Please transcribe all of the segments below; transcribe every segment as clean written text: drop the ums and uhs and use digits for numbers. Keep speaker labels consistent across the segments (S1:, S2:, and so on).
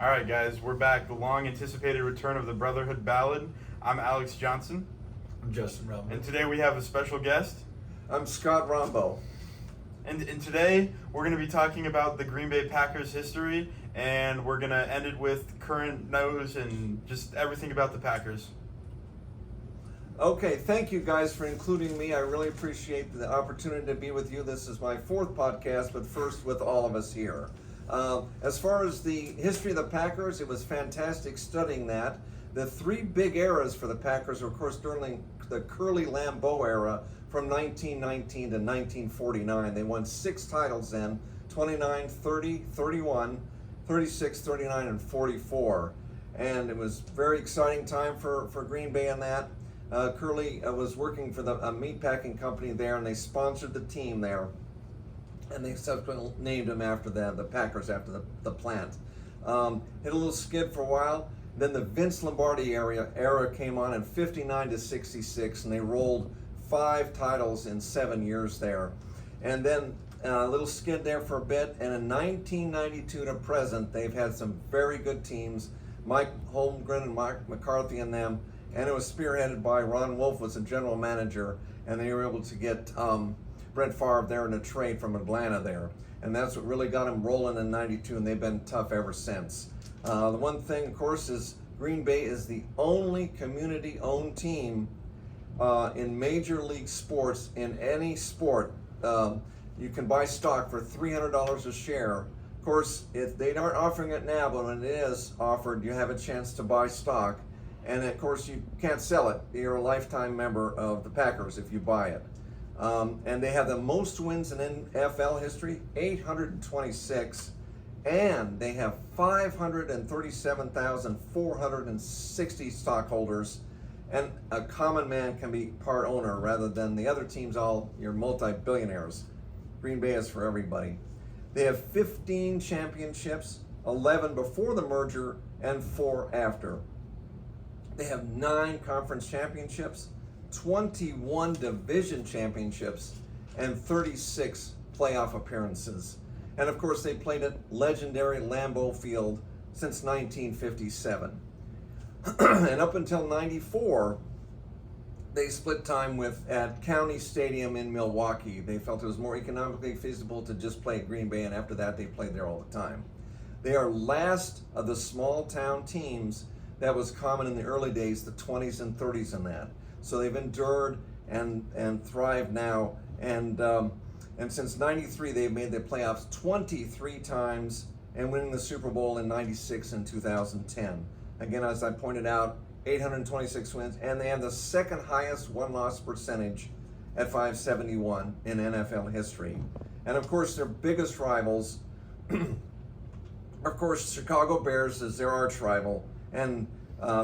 S1: All right, guys, we're back. The long-anticipated return of the Brotherhood Ballad. I'm Alex Johnson,
S2: I'm Justin Rumble.
S1: and today we have a special guest.
S3: I'm Scott Rombo.
S1: And today we're going to be talking about the Green Bay Packers history, and we're going to end it with current news and just everything about the Packers.
S3: Okay, thank you guys for including me. I really appreciate the opportunity to be with you. This is my fourth podcast, but first with all of us here. As far as the history of the Packers, it was fantastic studying that. The three big eras for the Packers were, of course, during the Curly Lambeau era from 1919 to 1949. They won 6 titles then, 29, 30, 31, 36, 39, and 44. And it was a very exciting time for Green Bay in that. Curly was working for the meatpacking company there, and they sponsored the team there. And they subsequently named him after the Packers, after the plant. Hit a little skid for a while. Then the Vince Lombardi era came on in 59 to 66, and they rolled 5 titles in 7 years there. And then a little skid there for a bit. And in 1992 to present, they've had some very good teams. Mike Holmgren and Mike McCarthy and them. And it was spearheaded by Ron Wolf, was the general manager, and they were able to get Brett Favre there in a trade from Atlanta there. And that's what really got them rolling in 92, and they've been tough ever since. The one thing, of course, is Green Bay is the only community-owned team in Major League Sports, in any sport. You can buy stock for $300 a share. Of course, if they aren't offering it now, but when it is offered, you have a chance to buy stock. And of course, you can't sell it. You're a lifetime member of the Packers if you buy it. And they have the most wins in NFL history, 826. And they have 537,460 stockholders. And a common man can be part owner rather than the other teams, all your multi-billionaires. Green Bay is for everybody. They have 15 championships, 11 before the merger and 4 after. They have 9 conference championships, 21 division championships, and 36 playoff appearances. And of course, they played at legendary Lambeau Field since 1957. And up until 94, they split time at County Stadium in Milwaukee. They felt it was more economically feasible to just play at Green Bay, and after that, they played there all the time. They are last of the small town teams that was common in the early days, the 20s and 30s and that. So they've endured and thrived now. And since 93, they've made the playoffs 23 times and winning the Super Bowl in 96 and 2010. Again, as I pointed out, 826 wins, and they have the second highest win-loss percentage at 571 in NFL history. And of course, their biggest rivals, of course, Chicago Bears is their arch rival. And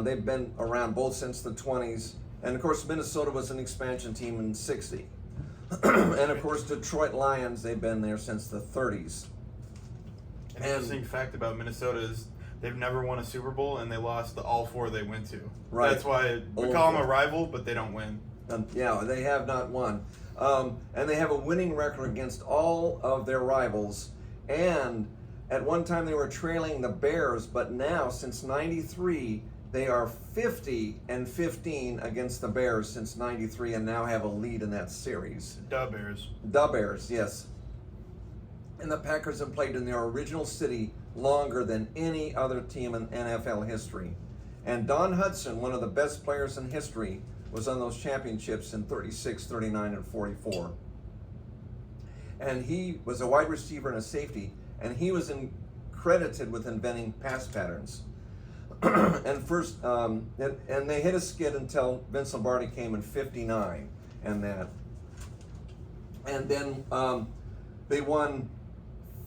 S3: they've been around both since the 20s. And of course, Minnesota was an expansion team in 60. And of course, Detroit Lions, they've been there since the 30s.
S1: An interesting fact about Minnesota is they've never won a Super Bowl, and they lost all 4 they went to.
S3: Right.
S1: That's why we call them a rival, but they don't win.
S3: Yeah, they have not won. And they have a winning record against all of their rivals. And at one time, they were trailing the Bears, but now, since 93, they are 50-15 against the Bears since 93, and now have a lead in that series.
S1: The Bears.
S3: The Bears, yes. And the Packers have played in their original city longer than any other team in NFL history. And Don Hudson, one of the best players in history, was on those championships in 36, 39, and 44. And he was a wide receiver and a safety, and he was credited with inventing pass patterns. And they hit a skid until Vince Lombardi came in 59 and that. And then they won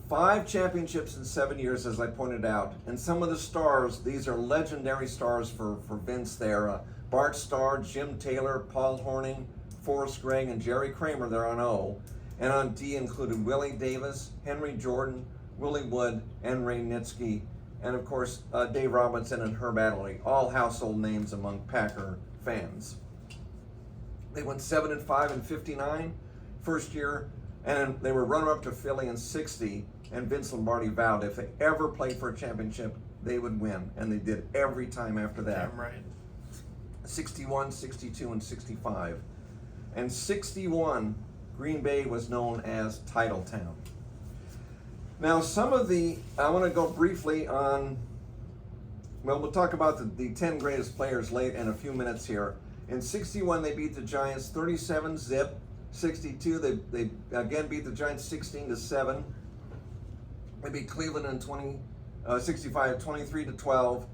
S3: 5 championships in 7 years, as I pointed out. And some of the stars, these are legendary stars for Vince there. Bart Starr, Jim Taylor, Paul Hornung, Forrest Gregg, and Jerry Kramer, they're on O. And on D included Willie Davis, Henry Jordan, Willie Wood, and Ray Nitschke, and of course Dave Robinson and Herb Adderley, all household names among Packer fans. They went 7-5 in 59, first year, and they were runner-up to Philly in 60, and Vince Lombardi vowed if they ever played for a championship, they would win, and they did every time after that.
S1: Damn right.
S3: 61, 62, and 65. And 61, Green Bay was known as Title Town. Now, I want to go briefly on, well, we'll talk about the 10 greatest players late in a few minutes here. In 61, they beat the Giants 37-zip. 62, they again beat the Giants 16-7. They beat Cleveland in 65, 23-12.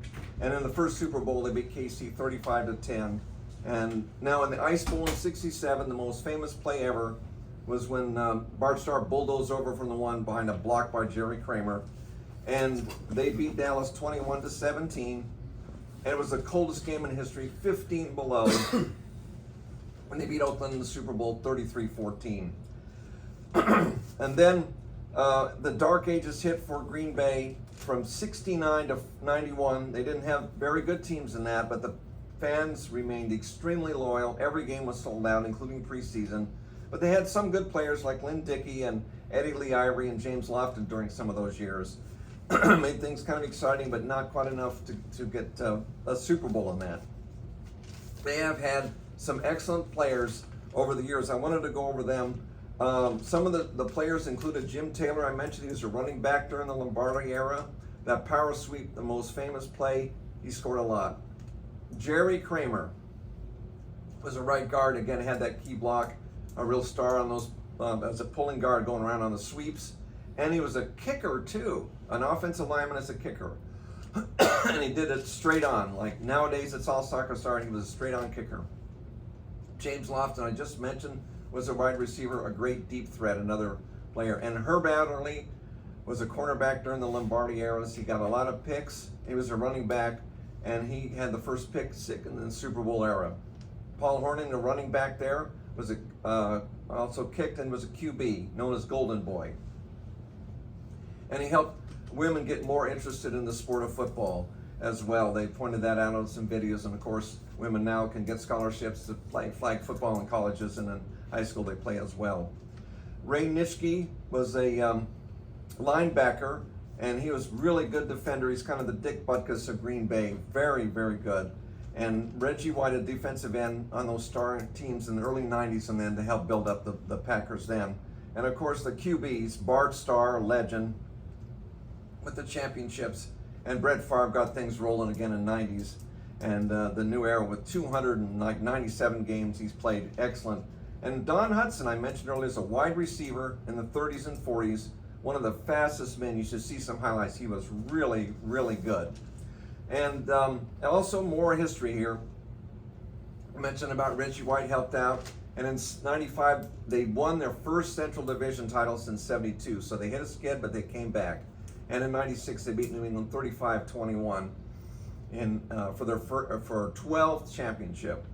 S3: And in the first Super Bowl, they beat KC 35-10. And now in the Ice Bowl in 67, the most famous play ever was when Bart Starr bulldozed over from the one behind a block by Jerry Kramer. And they beat Dallas 21-17. And it was the coldest game in history, 15 below. When they beat Oakland in the Super Bowl 33-14. And then the dark ages hit for Green Bay from 69 to 91. They didn't have very good teams in that, but the fans remained extremely loyal. Every game was sold out, including preseason. But they had some good players like Lynn Dickey and Eddie Lee Ivory and James Lofton during some of those years. Made things kind of exciting, but not quite enough to get a Super Bowl in that. They have had some excellent players over the years. I wanted to go over them. Some of the players included Jim Taylor. I mentioned he was a running back during the Lombardi era. That power sweep, the most famous play, he scored a lot. Jerry Kramer was a right guard. Again, had that key block, a real star on those, as a pulling guard going around on the sweeps. And he was a kicker too, an offensive lineman as a kicker. And he did it straight on. Like nowadays it's all soccer star, and he was a straight on kicker. James Lofton, I just mentioned, was a wide receiver, a great deep threat, another player. And Herb Adderley was a cornerback during the Lombardi eras. He got a lot of picks. He was a running back, and he had the first pick in the Super Bowl era. Paul Hornung, the running back there, was also kicked and was a QB, known as Golden Boy. And he helped women get more interested in the sport of football as well. They pointed that out on some videos, and of course, women now can get scholarships to play flag football in colleges, and in high school they play as well. Ray Nitschke was a linebacker, and he was really good defender. He's kind of the Dick Butkus of Green Bay. Very, very good. And Reggie White, a defensive end on those star teams in the early 90s, and then to help build up the Packers then. And of course the QBs, Bart Starr, legend, with the championships, and Brett Favre got things rolling again in 90s. And the new era with 297 games he's played, excellent. And Don Hudson, I mentioned earlier, is a wide receiver in the 30s and 40s, one of the fastest men. You should see some highlights. He was really, really good. And also more history here. I mentioned about Reggie White helped out. And in 95, they won their first Central Division title since 72. So they hit a skid, but they came back. And in 96, they beat New England 35-21 for their 12th championship.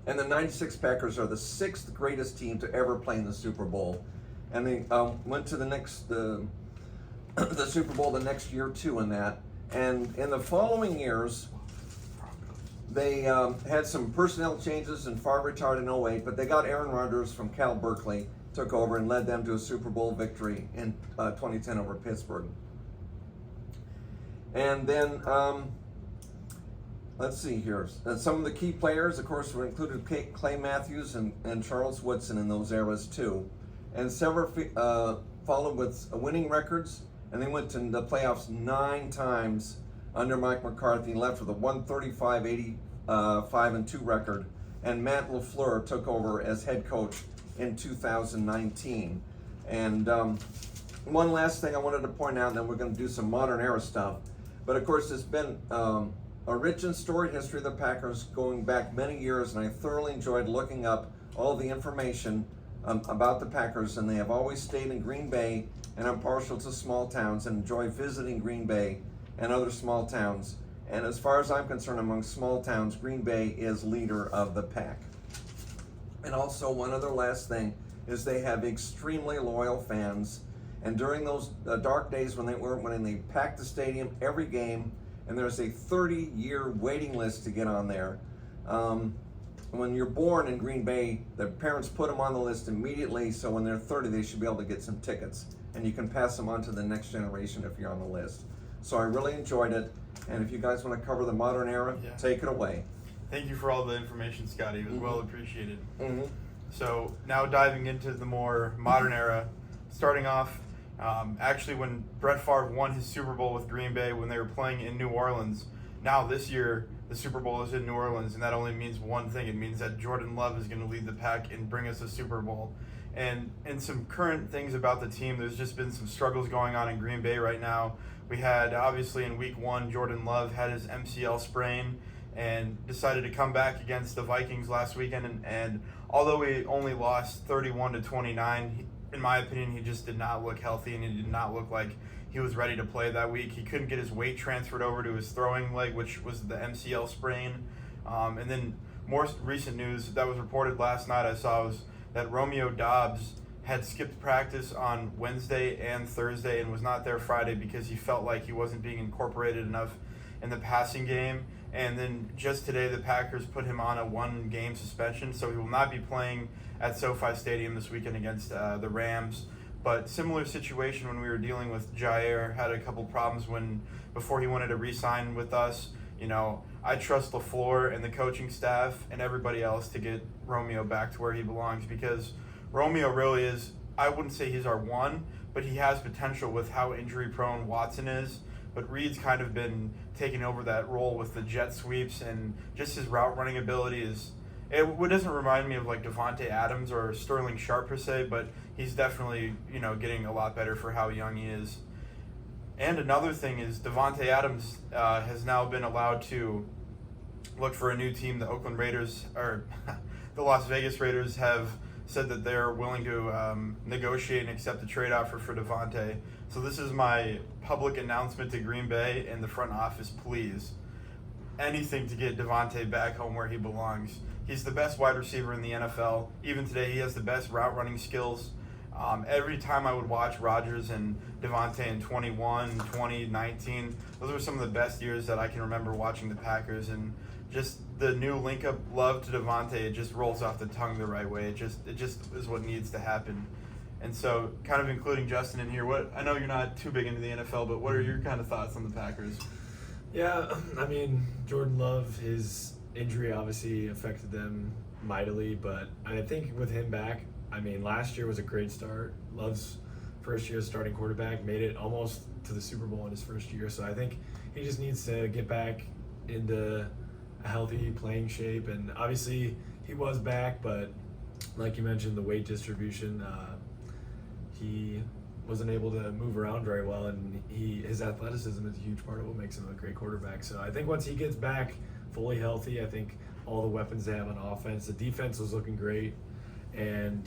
S3: And the 96 Packers are the 6th greatest team to ever play in the Super Bowl. And they went to the Super Bowl the next year too in that. And in the following years, they had some personnel changes, and Favre retired in 08, but they got Aaron Rodgers from Cal Berkeley, took over and led them to a Super Bowl victory in 2010 over Pittsburgh. And then, let's see here. Some of the key players, of course, were included Clay Matthews and Charles Woodson in those eras too. And several followed with winning records, and they went to the playoffs 9 times under Mike McCarthy and left with a 135-85-2 record. And Matt LaFleur took over as head coach in 2019. And one last thing I wanted to point out, and then we're going to do some modern era stuff. But of course, it's been a rich and storied history of the Packers going back many years, and I thoroughly enjoyed looking up all the information about the Packers, and they have always stayed in Green Bay, and I'm partial to small towns and enjoy visiting Green Bay and other small towns. And as far as I'm concerned, among small towns, Green Bay is leader of the pack. And also, one other last thing is they have extremely loyal fans. And during those dark days when they packed the stadium every game, and there's a 30-year waiting list to get on there. When you're born in Green Bay, the parents put them on the list immediately, so when they're 30, they should be able to get some tickets. And you can pass them on to the next generation if you're on the list. So I really enjoyed it. And if you guys want to cover the modern era,
S1: Yeah.
S3: take it away.
S1: Thank you for all the information, Scotty. It was
S3: Mhm.
S1: well appreciated.
S3: Mm-hmm.
S1: So now diving into the more modern era, starting off, actually when Brett Favre won his Super Bowl with Green Bay when they were playing in New Orleans, now this year the Super Bowl is in New Orleans, and that only means one thing. It means that Jordan Love is going to lead the pack and bring us a Super Bowl. And some current things about the team, there's just been some struggles going on in Green Bay right now. We had, obviously, in week 1, Jordan Love had his MCL sprain and decided to come back against the Vikings last weekend. And although we only lost 31-29, in my opinion, he just did not look healthy, and he did not look like he was ready to play that week. He couldn't get his weight transferred over to his throwing leg, which was the MCL sprain. And then more recent news that was reported last night I saw was that Romeo Doubs had skipped practice on Wednesday and Thursday and was not there Friday because he felt like he wasn't being incorporated enough in the passing game. And then just today, the Packers put him on a 1-game suspension, so he will not be playing at SoFi Stadium this weekend against the Rams. But similar situation when we were dealing with Jair, had a couple problems before he wanted to re-sign with us. You know, I trust LaFleur and the coaching staff and everybody else to get Romeo back to where he belongs, because Romeo really is, I wouldn't say he's our one, but he has potential with how injury-prone Watson is. But Reed's kind of been taking over that role with the jet sweeps, and just his route running ability it doesn't remind me of like Devontae Adams or Sterling Sharp per se, but he's definitely, getting a lot better for how young he is. And another thing is Devontae Adams has now been allowed to look for a new team. The Oakland Raiders, or the Las Vegas Raiders, have said that they're willing to negotiate and accept a trade offer for Devontae. So this is my public announcement to Green Bay and the front office, please. Anything to get Devontae back home where he belongs. He's the best wide receiver in the NFL. Even today, he has the best route running skills. Every time I would watch Rodgers and Devontae in 21, 20, 19, those were some of the best years that I can remember watching the Packers. And just the new link-up love to Devontae, it just rolls off the tongue the right way. It just is what needs to happen. And so, kind of including Justin in here, I know you're not too big into the NFL, but what are your kind of thoughts on the Packers?
S2: Yeah, I mean, Jordan Love, his injury obviously affected them mightily, but I think with him back, I mean, last year was a great start. Love's first year as starting quarterback, made it almost to the Super Bowl in his first year, so I think he just needs to get back into a healthy playing shape. And obviously he was back, but like you mentioned, the weight distribution, he wasn't able to move around very well, and his athleticism is a huge part of what makes him a great quarterback. So I think once he gets back fully healthy, I think all the weapons they have on offense, the defense was looking great, and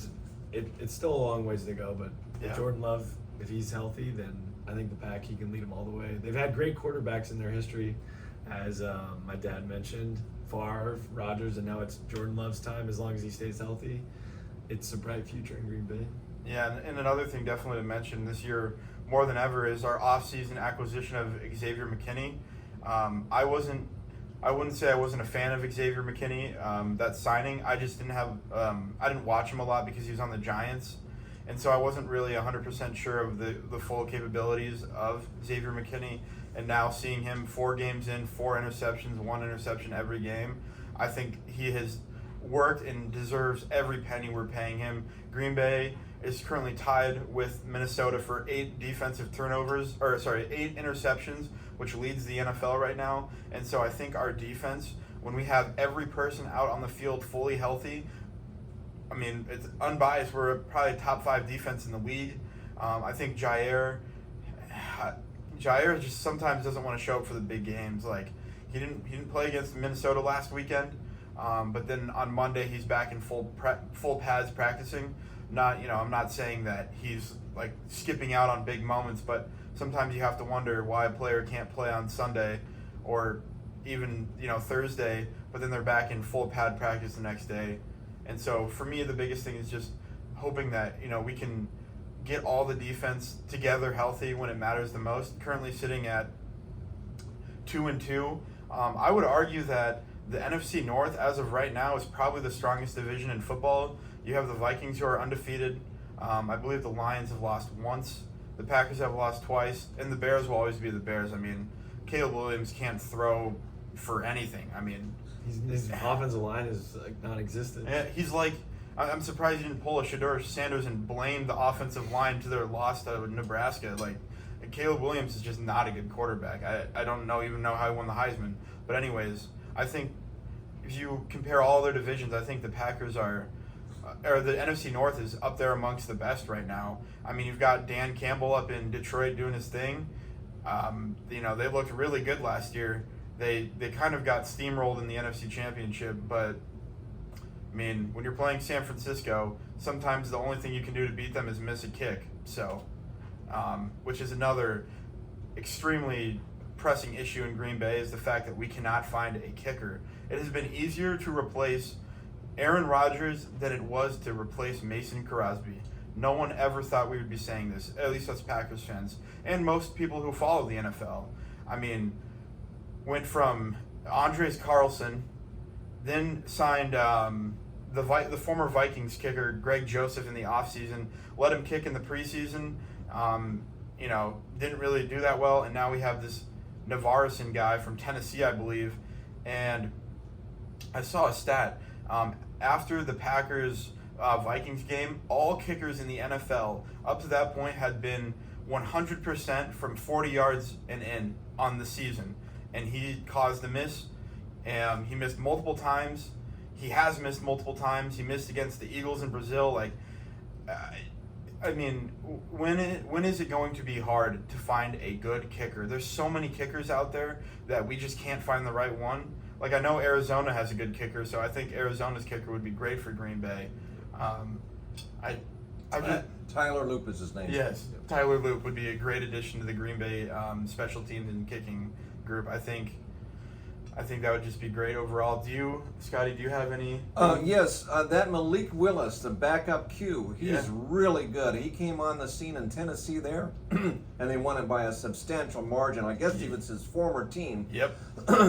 S2: it's still a long ways to go, but
S1: Yeah.
S2: Jordan Love, if he's healthy, then I think the Pack, he can lead them all the way. They've had great quarterbacks in their history, as my dad mentioned, Favre, Rodgers, and now it's Jordan Love's time. As long as he stays healthy, it's a bright future in Green Bay.
S1: Yeah, and another thing definitely to mention this year more than ever is our off-season acquisition of Xavier McKinney. I wouldn't say I wasn't a fan of Xavier McKinney, that signing. I just didn't I didn't watch him a lot because he was on the Giants, and so I wasn't really 100% sure of the full capabilities of Xavier McKinney. And now seeing him 4 games in, 4 interceptions, 1 interception every game, I think he has worked and deserves every penny we're paying him. Green Bay is currently tied with Minnesota for 8 interceptions, which leads the NFL right now. And so I think our defense, when we have every person out on the field fully healthy, I mean, it's unbiased, we're probably top 5 defense in the league. I think Jair just sometimes doesn't want to show up for the big games. Like, he didn't play against Minnesota last weekend, but then on Monday he's back in full pads practicing. I'm not saying that he's like skipping out on big moments, but sometimes you have to wonder why a player can't play on Sunday or even Thursday, but then they're back in full pad practice the next day. And so for me, the biggest thing is just hoping that we can get all the defense together healthy when it matters the most. Currently sitting at 2-2. I would argue that the NFC North, as of right now, is probably the strongest division in football. You have the Vikings, who are undefeated. I believe the Lions have lost once The Packers have lost twice, and the Bears will always be the Bears. I mean, Caleb Williams can't throw for anything. I mean,
S2: His offensive line is like non-existent.
S1: he's like, I'm surprised he didn't pull a Shedeur Sanders and blame the offensive line to their loss to Nebraska. Like, Caleb Williams is just not a good quarterback. I don't even know how he won the Heisman. But anyways, I think if you compare all their divisions, I think the Packers or the NFC North is up there amongst the best right now. I mean, you've got Dan Campbell up in Detroit doing his thing. They looked really good last year. They kind of got steamrolled in the NFC Championship, but I mean, when you're playing San Francisco, sometimes the only thing you can do to beat them is miss a kick. So, which is another extremely pressing issue in Green Bay, is the fact that we cannot find a kicker. It has been easier to replace Aaron Rodgers than it was to replace Mason Crosby. No one ever thought we would be saying this, at least us Packers fans, and most people who follow the NFL. I mean, went from Andres Carlson, then signed the former Vikings kicker Greg Joseph in the offseason, let him kick in the preseason, didn't really do that well, and now we have this Navarrison guy from Tennessee, I believe, and I saw a stat. After the Packers Vikings game, all kickers in the NFL up to that point had been 100% from 40 yards and in on the season, and he caused a miss. He missed multiple times. He has missed multiple times. He missed against the Eagles in Brazil. When is it going to be hard to find a good kicker? There's so many kickers out there that we just can't find the right one. Like, I know Arizona has a good kicker, so I think Arizona's kicker would be great for Green Bay.
S3: Tyler Loop is his name.
S1: Yes, Tyler Loop would be a great addition to the Green Bay special teams and kicking group. I think that would just be great overall. Scotty, do you have any?
S3: Yes, that Malik Willis, the backup Q, he's really good. He came on the scene in Tennessee there, and they won it by a substantial margin. I guess even his former team.
S1: Yep.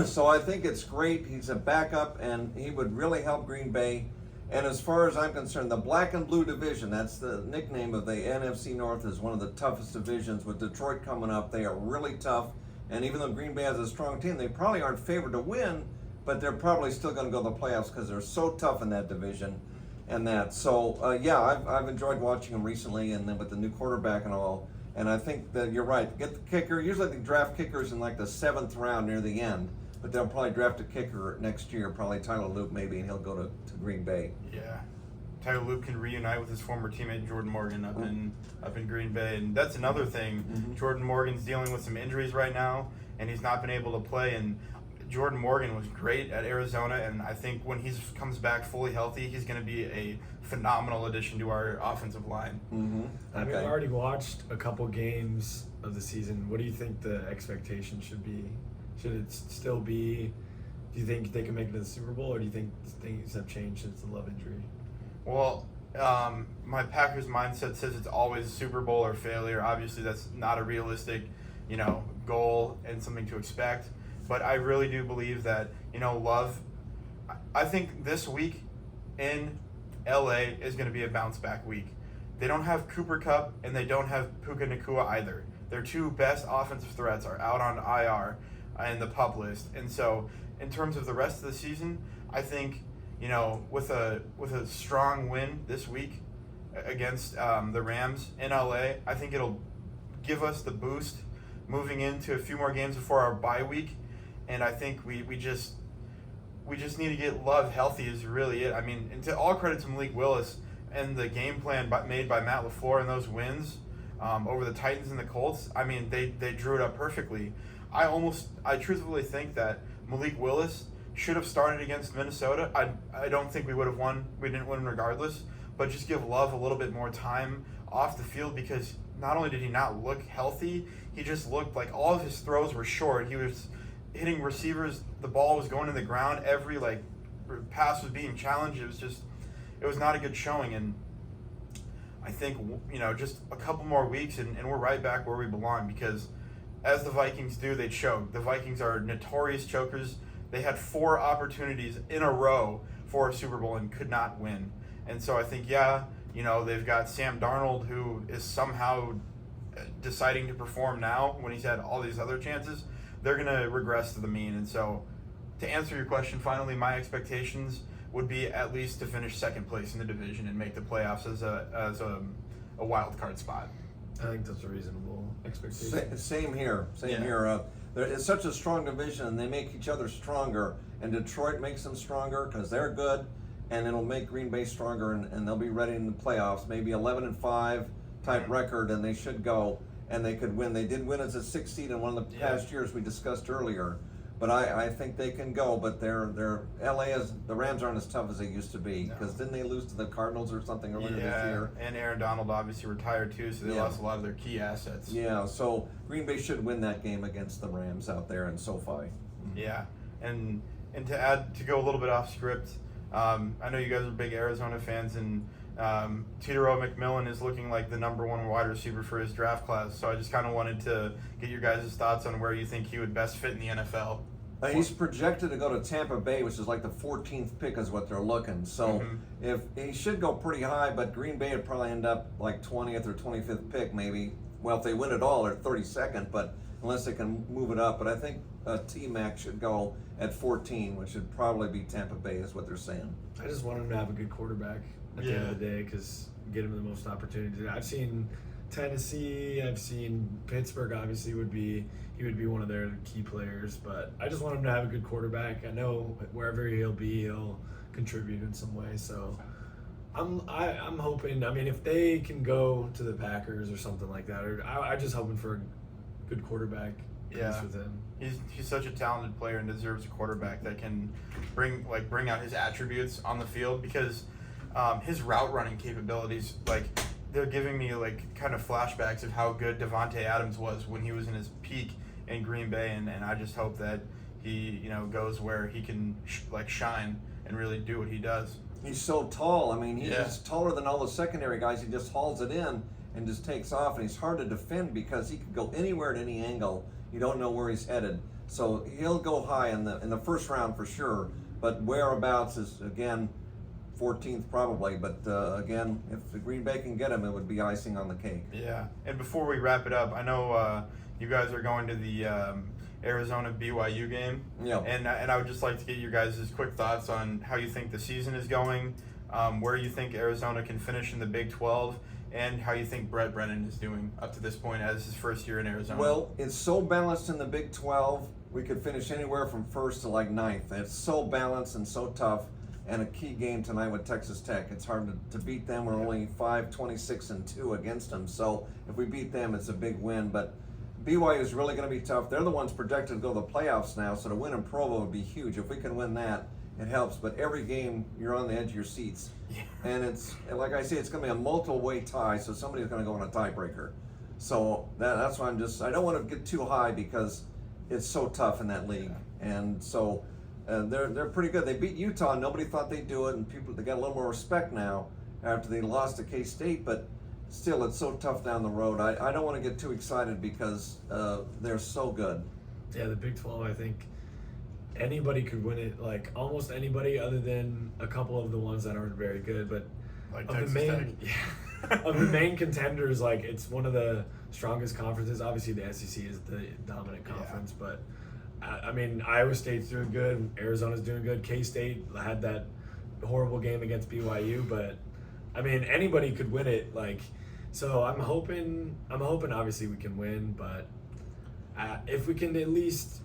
S3: So I think it's great. He's a backup, and he would really help Green Bay. And as far as I'm concerned, the black and blue division, that's the nickname of the NFC North, is one of the toughest divisions. With Detroit coming up, they are really tough. And even though Green Bay has a strong team, they probably aren't favored to win, but they're probably still going to go to the playoffs because they're so tough in that division. And that, so I've enjoyed watching them recently, and then with the new quarterback and all. And I think that you're right. Get the kicker. Usually they draft kickers in like the 7th round near the end, but they'll probably draft a kicker next year, probably Tyler Loop maybe, and he'll go to Green Bay.
S1: Yeah. Tyler Loop can reunite with his former teammate Jordan Morgan up in Green Bay, and that's another thing.
S3: Mm-hmm.
S1: Jordan Morgan's dealing with some injuries right now, and he's not been able to play. And Jordan Morgan was great at Arizona, and I think when he comes back fully healthy, he's going to be a phenomenal addition to our offensive line.
S3: Mm-hmm.
S2: I mean, I've already watched a couple games of the season. What do you think the expectation should be? Should it still be? Do you think they can make it to the Super Bowl, or do you think things have changed since the Love injury?
S1: Well, my Packers mindset says it's always Super Bowl or failure. Obviously, that's not a realistic, goal and something to expect. But I really do believe that, Love, I think this week in LA is going to be a bounce back week. They don't have Cooper Kupp and they don't have Puka Nacua either. Their two best offensive threats are out on IR and the PUP list. And so in terms of the rest of the season, I think, with a strong win this week against the Rams in LA, I think it'll give us the boost moving into a few more games before our bye week. And I think we just need to get Love healthy is really it. I mean, and to all credit to Malik Willis and the game plan made by Matt LaFleur and those wins over the Titans and the Colts. I mean, they drew it up perfectly. I truthfully think that Malik Willis should have started against Minnesota. I don't think we would have won. We didn't win regardless. But just give Love a little bit more time off the field, because not only did he not look healthy, he just looked like all of his throws were short. He was hitting receivers. The ball was going to the ground. Every pass was being challenged. It was not a good showing. And I think, just a couple more weeks and we're right back where we belong, because as the Vikings do, they choke. The Vikings are notorious chokers. They had 4 opportunities in a row for a Super Bowl and could not win. And so I think, they've got Sam Darnold, who is somehow deciding to perform now when he's had all these other chances, they're going to regress to the mean. And so, to answer your question, finally, my expectations would be at least to finish second place in the division and make the playoffs as a wild card spot.
S2: I think that's a reasonable expectation.
S3: Same here.
S1: Yeah.
S3: It's such a strong division, and they make each other stronger. And Detroit makes them stronger because they're good, and it'll make Green Bay stronger, and they'll be ready in the playoffs. Maybe 11-5 type record, and they should go, and they could win. They did win as a 6th seed in one of the past years we discussed earlier. But I think they can go. But the Rams aren't as tough as they used to be, because didn't they lose to the Cardinals or something earlier this year?
S1: And Aaron Donald obviously retired too, so they lost a lot of their key assets.
S3: Yeah, so Green Bay should win that game against the Rams out there in SoFi.
S1: Yeah, and to go a little bit off script, I know you guys are big Arizona fans, and Tito McMillan is looking like the number 1 wide receiver for his draft class. So I just kind of wanted to get your guys' thoughts on where you think he would best fit in the NFL.
S3: He's projected to go to Tampa Bay, which is like the 14th pick is what they're looking. So if he should go pretty high, but Green Bay would probably end up like 20th or 25th pick maybe. Well, if they win it all, they're 32nd, but unless they can move it up. But I think T-Mac should go at 14, which should probably be Tampa Bay is what they're saying.
S2: I just want him to have a good quarterback at the end of the day, because get him the most opportunity. I've seen Tennessee, I've seen Pittsburgh. Obviously, he would be one of their key players, but I just want him to have a good quarterback. I know wherever he'll be, he'll contribute in some way. So I'm hoping. I mean, if they can go to the Packers or something like that, or I'm just hoping for a good quarterback. With him.
S1: He's such a talented player and deserves a quarterback that can bring out his attributes on the field, because his route running capabilities, they're giving me kind of flashbacks of how good Devontae Adams was when he was in his peak in Green Bay, and I just hope that he goes where he can shine and really do what he does.
S3: He's so tall. I mean, he's taller than all the secondary guys. He just hauls it in and just takes off, and he's hard to defend because he can go anywhere at any angle. You don't know where he's headed. So he'll go high in the first round for sure, but whereabouts is, again, 14th probably. But again, if the Green Bay can get him, it would be icing on the cake.
S1: Yeah, and before we wrap it up, I know you guys are going to the Arizona BYU game.
S3: Yeah.
S1: And I would just like to get your guys' quick thoughts on how you think the season is going, where you think Arizona can finish in the Big 12, and how you think Brett Brennan is doing up to this point as his first year in Arizona.
S3: Well, it's so balanced in the Big 12. We could finish anywhere from 1st to 9th. It's so balanced and so tough. And a key game tonight with Texas Tech. It's hard to beat them. We're only 5-26-2 against them. So if we beat them, it's a big win. But BYU is really going to be tough. They're the ones projected to go to the playoffs now. So to win in Provo would be huge. If we can win that, it helps. But every game, you're on the edge of your seats.
S1: Yeah.
S3: And it's, like I say, it's going to be a multiple-way tie. So somebody's going to go on a tiebreaker. So that's why I don't want to get too high because it's so tough in that league. And so they're pretty good. They beat Utah. Nobody thought they'd do it, and they got a little more respect now after they lost to K-State. But still, it's so tough down the road. I don't want to get too excited because they're so good.
S2: Yeah, the Big 12, I think anybody could win it. Almost anybody, other than a couple of the ones that aren't very good. But of the main contenders, it's one of the strongest conferences. Obviously, the SEC is the dominant conference, but I mean, Iowa State's doing good. Arizona's doing good. K-State had that horrible game against BYU, but I mean, anybody could win it. So I'm hoping obviously we can win, but if we can at least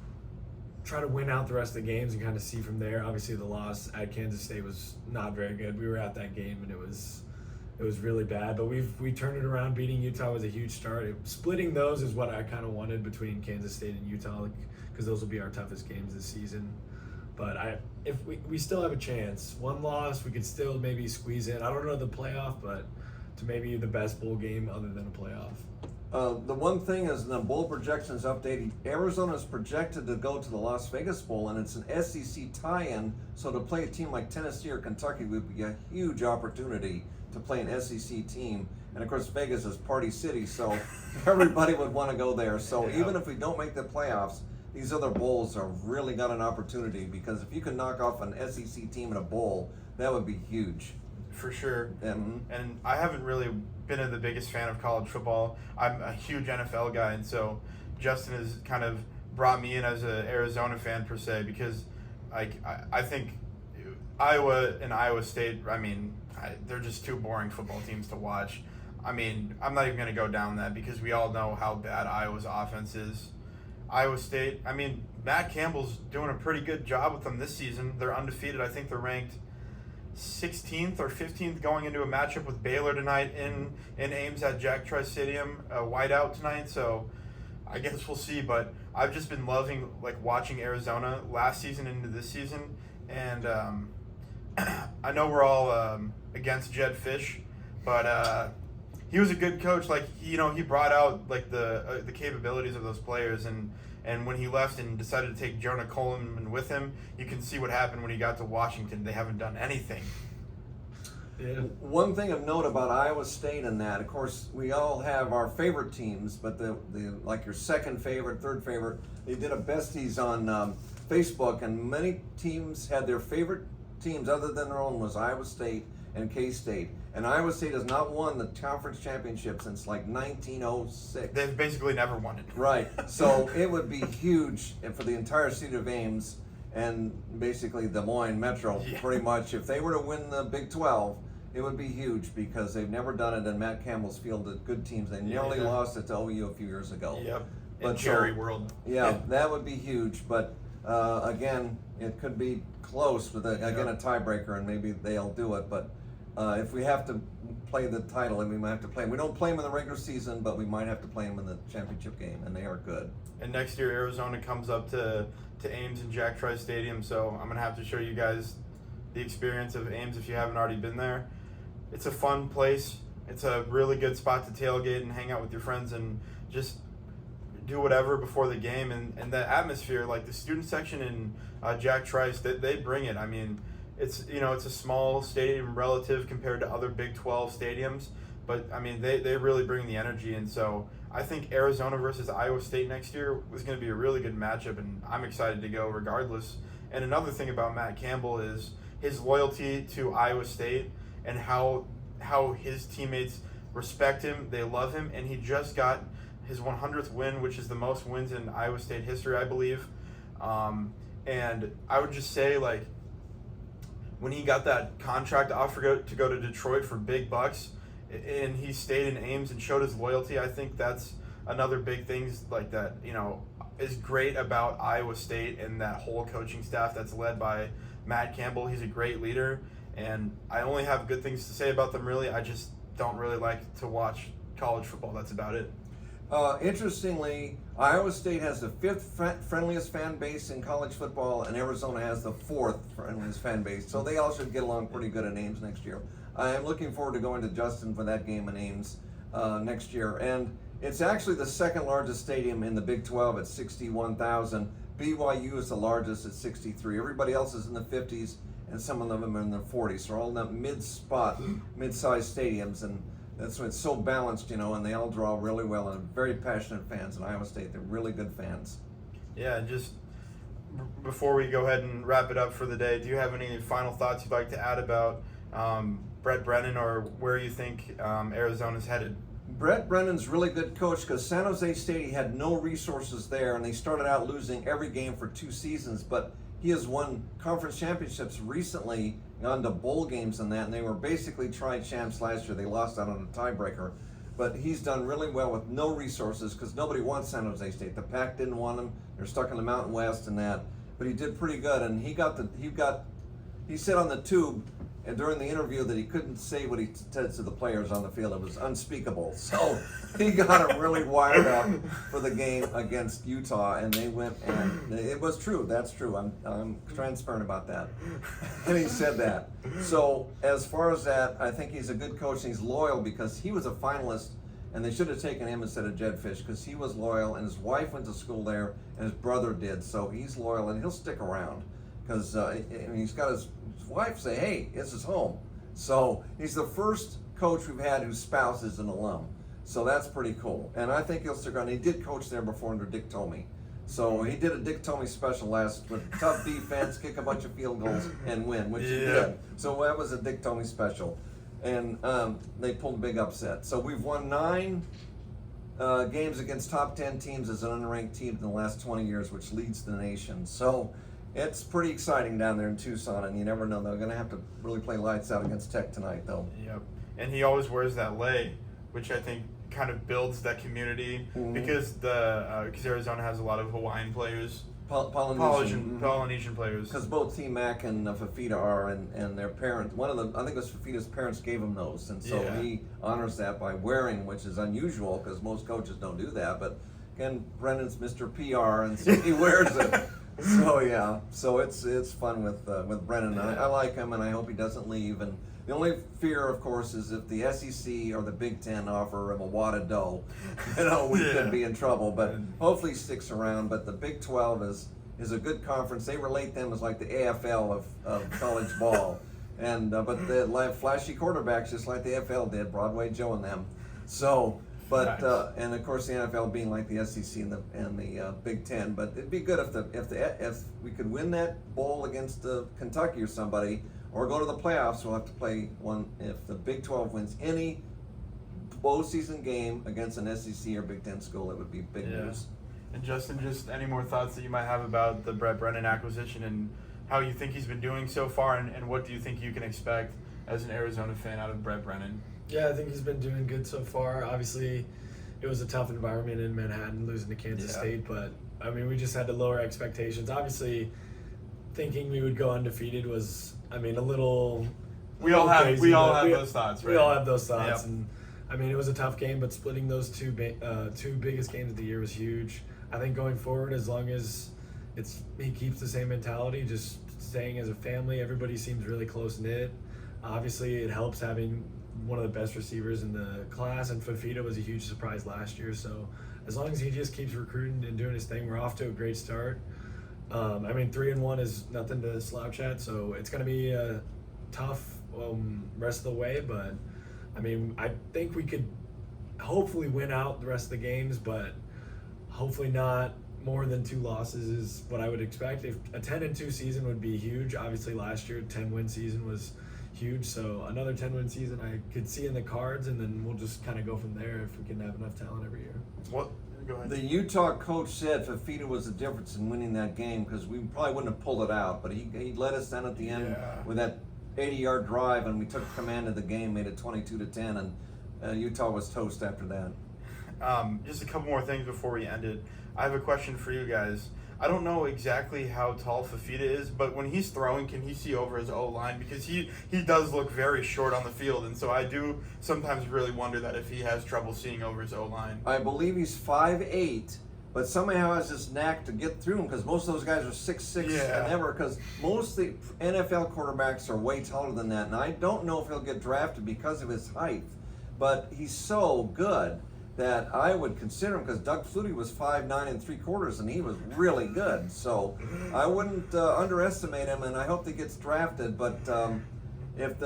S2: try to win out the rest of the games and kind of see from there. Obviously, the loss at Kansas State was not very good. We were at that game and it was really bad, but we turned it around. Beating Utah was a huge start. Splitting those is what I kind of wanted between Kansas State and Utah, because those will be our toughest games this season. But if we still have a chance. One loss, we could still maybe squeeze in. I don't know the playoff, but to maybe the best bowl game other than a playoff.
S3: The one thing is the bowl projections updated. Arizona is projected to go to the Las Vegas Bowl, and it's an SEC tie-in. So to play a team like Tennessee or Kentucky would be a huge opportunity to play an SEC team. And of course, Vegas is Party City, so everybody would want to go there. So even if we don't make the playoffs, these other bowls are really got an opportunity, because if you can knock off an SEC team in a bowl, that would be huge.
S1: For sure.
S3: And
S1: I haven't really been the biggest fan of college football. I'm a huge NFL guy, and so Justin has kind of brought me in as an Arizona fan per se, because I think Iowa and Iowa State, they're just two boring football teams to watch. I'm not even going to go down that because we all know how bad Iowa's offense is. Iowa State, Matt Campbell's doing a pretty good job with them this season. They're undefeated. I think they're ranked 16th or 15th going into a matchup with Baylor tonight in Ames at Jack Trice Stadium, whiteout tonight. So I guess we'll see. But I've just been loving watching Arizona last season into this season, and I know we're all against Jed Fish, but he was a good coach. He brought out the capabilities of those players, and when he left and decided to take Jonah Coleman with him, you can see what happened when he got to Washington. They haven't done anything.
S2: Yeah.
S3: One thing of note about Iowa State and that, of course, we all have our favorite teams, but the your second favorite, third favorite, they did a besties on Facebook, and many teams had their favorite teams other than their own was Iowa State and K-State. And Iowa State has not won the conference championship since 1906.
S1: They've basically never won it.
S3: Right. So it would be huge for the entire city of Ames and basically Des Moines Metro, pretty much. If they were to win the Big 12, it would be huge because they've never done it, and Matt Campbell's fielded good teams. They nearly lost it to OU a few years ago.
S1: Yep.
S3: But
S1: in Jerry World.
S3: Yeah, that would be huge. But again, it could be close with a tiebreaker, and maybe they'll do it. But if we have to play the title, and we might have to play them. We don't play them in the regular season, but we might have to play them in the championship game, and they are good.
S1: And next year, Arizona comes up to Ames and Jack Trice Stadium, so I'm going to have to show you guys the experience of Ames if you haven't already been there. It's a fun place. It's a really good spot to tailgate and hang out with your friends and just do whatever before the game. And the atmosphere, the student section in Jack Trice, they bring it. It's a small stadium relative compared to other Big 12 stadiums, but they really bring the energy. And so I think Arizona versus Iowa State next year is going to be a really good matchup, and I'm excited to go regardless. And another thing about Matt Campbell is his loyalty to Iowa State and how his teammates respect him, they love him, and he just got his 100th win, which is the most wins in Iowa State history, I believe. And I would just say, when he got that contract offer to go to Detroit for big bucks, and he stayed in Ames and showed his loyalty, I think that's another big thing that is great about Iowa State and that whole coaching staff that's led by Matt Campbell. He's a great leader, and I only have good things to say about them, really. I just don't really like to watch college football. That's about it.
S3: Interestingly, Iowa State has the 5th friendliest fan base in college football, and Arizona has the 4th friendliest fan base. So they all should get along pretty good in Ames next year. I am looking forward to going to Justin for that game in Ames next year. And it's actually the second largest stadium in the Big 12 at 61,000. BYU is the largest at 63. Everybody else is in the 50s, and some of them are in the 40s. So they're all in that mid-sized stadiums, and that's why it's so balanced, and they all draw really well, and very passionate fans in Iowa State. They're really good fans.
S1: Yeah, and just before we go ahead and wrap it up for the day, do you have any final thoughts you'd like to add about Brett Brennan or where you think Arizona's headed?
S3: Brett Brennan's really good coach because San Jose State, he had no resources there, and they started out losing every game for 2 seasons, but he has won conference championships recently, gone to bowl games and that, and they were basically tri-champs last year. They lost out on a tiebreaker, but he's done really well with no resources because nobody wants San Jose State. The Pac didn't want him. They're stuck in the Mountain West and that, but he did pretty good, and he said on the tube and during the interview that he couldn't say what he said to the players on the field. It was unspeakable. So he got them really wired up for the game against Utah, and they went, and it was true. That's true. I'm transparent about that. And he said that. So as far as that, I think he's a good coach, and he's loyal because he was a finalist, and they should have taken him instead of Jed Fish because he was loyal, and his wife went to school there, and his brother did. So he's loyal, and he'll stick around because he's got his wife say, hey, this is home. So he's the first coach we've had whose spouse is an alum. So that's pretty cool. And I think he'll stick around. He did coach there before under Dick Tomey. So he did a Dick Tomey special last with tough defense, kick a bunch of field goals, and win, which he did. So that was a Dick Tomey special. and they pulled a big upset. So we've won 9 games against top 10 teams as an unranked team in the last 20 years, which leads the nation. So it's pretty exciting down there in Tucson, and you never know. They're going to have to really play lights out against Tech tonight, though.
S1: Yep. And he always wears that lei, which I think kind of builds that community because Arizona has a lot of Hawaiian players. Polynesian players.
S3: Because both T Mac and Fafita are, and their parents. One of them, I think it was Fafita's parents, gave him those, and so he honors that by wearing, which is unusual because most coaches don't do that. But again, Brendan's Mr. PR, and so he wears it. So yeah, so it's fun with Brendan. I like him, and I hope he doesn't leave. And the only fear, of course, is if the SEC or the Big Ten offer him a wad of dough, we could be in trouble. But hopefully he sticks around. But the Big 12 is a good conference. They relate them as like the AFL of college ball, and but they have flashy quarterbacks just like the AFL did, Broadway Joe and them. So. But
S1: nice.
S3: And of course the NFL being like the SEC and the Big Ten, but it'd be good if we could win that bowl against Kentucky or somebody, or go to the playoffs. We'll have to play one if the Big 12 wins any bowl season game against an SEC or Big Ten school. It would be big news.
S1: And Justin, just any more thoughts that you might have about the Brett Brennan acquisition and how you think he's been doing so far, and what do you think you can expect as an Arizona fan out of Brett Brennan?
S2: Yeah, I think he's been doing good so far. Obviously, it was a tough environment in Manhattan, losing to Kansas State, but I mean, we just had to lower expectations. Obviously, thinking we would go undefeated was, a little.
S1: We all have
S2: those
S1: thoughts, right?
S2: We all have those thoughts,
S1: Yep.
S2: and I mean, it was a tough game, but splitting those two biggest games of the year was huge. I think going forward, as long as he keeps the same mentality, just staying as a family, everybody seems really close knit. Obviously, it helps having one of the best receivers in the class, and Fafita was a huge surprise last year. So as long as he just keeps recruiting and doing his thing, we're off to a great start. 3-1 is nothing to slouch at, so it's going to be a tough rest of the way. But I think we could hopefully win out the rest of the games, but hopefully not more than 2 losses is what I would expect. If a 10-2 season would be huge. Obviously last year 10-win season was huge, so another 10-win season I could see in the cards, and then we'll just kind of go from there if we can have enough talent every year.
S1: What? Go ahead.
S3: The Utah coach said Fafita was the difference in winning that game, because we probably wouldn't have pulled it out, but he let us down at the end with that 80-yard drive, and we took command of the game, made it 22-10, and Utah was toast after that.
S1: Just a couple more things before we end it. I have a question for you guys. I don't know exactly how tall Fafita is, but when he's throwing, can he see over his O-line? Because he does look very short on the field, and so I do sometimes really wonder that if he has trouble seeing over his O-line.
S3: I believe he's 5'8", but somehow has this knack to get through him, because most of those guys are 6'6" and ever, because most of the NFL quarterbacks are way taller than that, and I don't know if he'll get drafted because of his height, but he's so good that I would consider him, because Doug Flutie was 5'9"3/4", and he was really good. So I wouldn't underestimate him, and I hope he gets drafted. But if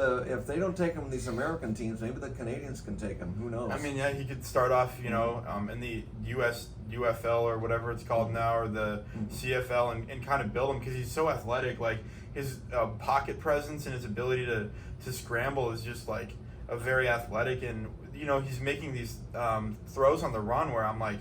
S3: they don't take him, these American teams, maybe the Canadians can take him. Who knows?
S1: He could start off, in the UFL or whatever it's called now, or the CFL, and kind of build him, because he's so athletic. Like his pocket presence and his ability to scramble is just like a very athletic, and he's making these throws on the run where I'm like,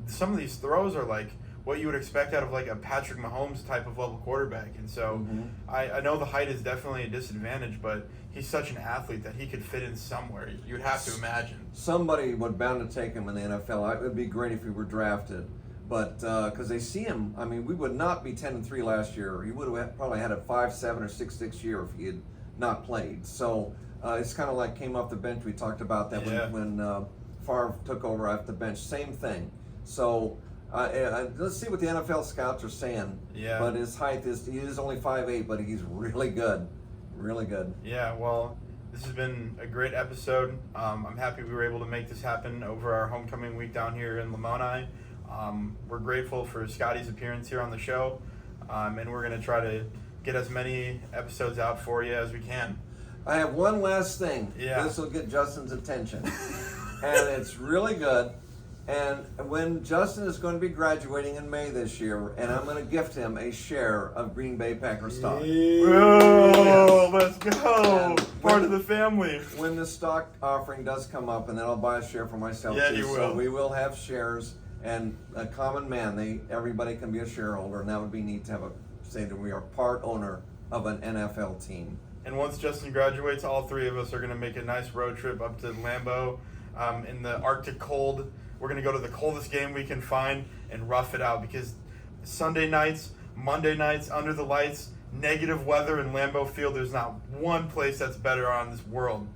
S1: some of these throws are like what you would expect out of like a Patrick Mahomes type of level quarterback. And so I know the height is definitely a disadvantage, but he's such an athlete that he could fit in somewhere. You'd have to imagine. Somebody
S3: would bound to take him in the NFL. It would be great if he were drafted. But because they see him, we would not be 10-3 last year. He would have probably had a 5'7" or 6'6" year if he had not played. So it's kind of like came off the bench. We talked about that when Favre took over off the bench. Same thing. So let's see what the NFL scouts are saying.
S1: Yeah.
S3: But his height he is only 5'8", but he's really good. Really good.
S1: Yeah, well, this has been a great episode. I'm happy we were able to make this happen over our homecoming week down here in Lamoni. We're grateful for Scotty's appearance here on the show, and we're going to try to get as many episodes out for you as we can.
S3: I have one last thing.
S1: Yeah.
S3: This will get Justin's attention. And it's really good. And when Justin is going to be graduating in May this year, and I'm going to gift him a share of Green Bay Packer stock.
S1: Whoa, let's go!
S3: And
S1: Part
S3: when-
S1: of the family.
S3: When the stock offering does come up, and then I'll buy a share for myself
S1: Yeah,
S3: too.
S1: you
S3: So
S1: will.
S3: we will have shares, and a common man, everybody can be a shareholder, and that would be neat to say that we are part owner of an NFL team.
S1: And once Justin graduates, all three of us are going to make a nice road trip up to Lambeau in the Arctic cold. We're going to go to the coldest game we can find and rough it out, because Sunday nights, Monday nights, under the lights, negative weather in Lambeau Field, there's not one place that's better on this world.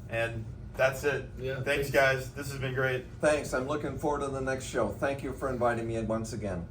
S1: And that's it.
S2: Yeah,
S1: Thanks,
S2: thanks.
S1: guys. This has been great.
S3: Thanks. I'm looking forward to the next show. Thank you for inviting me once again.